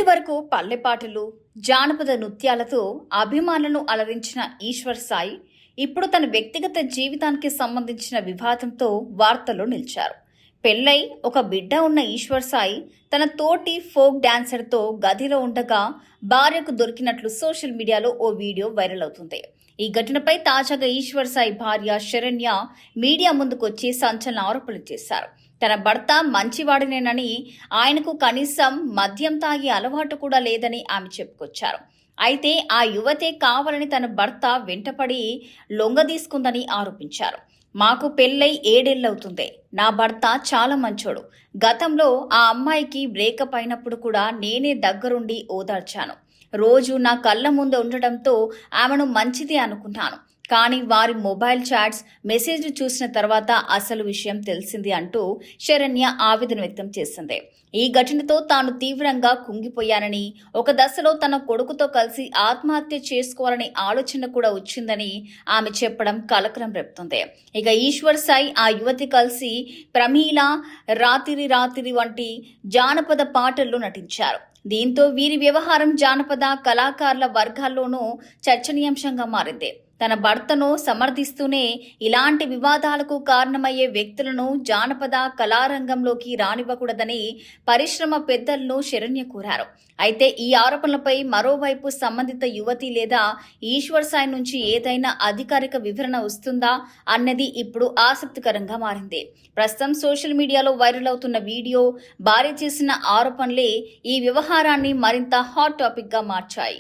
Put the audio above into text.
ఇదివరకు పల్లెపాటలు, జానపద నృత్యాలతో అభిమానులను అలరించిన ఈశ్వర్ సాయి ఇప్పుడు తన వ్యక్తిగత జీవితానికి సంబంధించిన వివాదంతో వార్తల్లో నిలిచారు. పెళ్లై ఒక బిడ్డ ఉన్న ఈశ్వర్ సాయి తన తోటి ఫోక్ డాన్సర్తో గదిలో ఉండగా భార్యకు దొరికినట్లు సోషల్ మీడియాలో ఓ వీడియో వైరల్ అవుతుంది. ఈ ఘటనపై తాజాగా ఈశ్వర్ సాయి భార్య శరణ్య మీడియా ముందుకొచ్చి సంచలన ఆరోపణలు చేశారు. తన భర్త మంచివాడినేనని, ఆయనకు కనీసం మద్యం తాగే అలవాటు కూడా లేదని ఆమె చెప్పుకొచ్చారు. అయితే ఆ యువతే కావాలని తన భర్త వెంటపడి లొంగదీసుకుందని ఆరోపించారు. మాకు పెళ్ళై 7 ఏళ్లవుతుంది. నా భర్త చాలా మంచోడు. గతంలో ఆ అమ్మాయికి బ్రేకప్ అయినప్పుడు కూడా నేనే దగ్గరుండి ఓదార్చాను. రోజు నా కళ్ళ ముందు ఉండటంతో ఆమెను మంచిది అనుకున్నాను. కానీ వారి మొబైల్ చాట్స్, మెసేజ్లు చూసిన తర్వాత అసలు విషయం తెలిసింది అంటూ శరణ్య ఆవేదన వ్యక్తం చేసింది. ఈ ఘటనతో తాను తీవ్రంగా కుంగిపోయానని, ఒక దశలో తన కొడుకుతో కలిసి ఆత్మహత్య చేసుకోవాలనే ఆలోచన కూడా వచ్చిందని ఆమె చెప్పడం కలకలం రేపుతుంది. ఇక ఈశ్వర్ సాయి ఆ యువతి కలిసి ప్రమీల, రాతిరి రాతిరి వంటి జానపద పాటల్లో నటించారు. దీంతో వీరి వ్యవహారం జానపద కళాకారుల వర్గాల్లోనూ చర్చనీయాంశంగా మారింది. తన భర్తను సమర్థిస్తూనే ఇలాంటి వివాదాలకు కారణమయ్యే వ్యక్తులను జానపద కళారంగంలోకి రానివ్వకూడదని పరిశ్రమ పెద్దలను శరణ్య కోరారు. అయితే ఈ ఆరోపణలపై మరోవైపు సంబంధిత యువతి లేదా ఈశ్వర్ సాయి నుంచి ఏదైనా అధికారిక వివరణ వస్తుందా అన్నది ఇప్పుడు ఆసక్తికరంగా మారింది. ప్రస్తుతం సోషల్ మీడియాలో వైరల్ అవుతున్న వీడియో, భార్య చేసిన ఆరోపణలే ఈ వ్యవహారాన్ని మరింత హాట్ టాపిక్ గా మార్చాయి.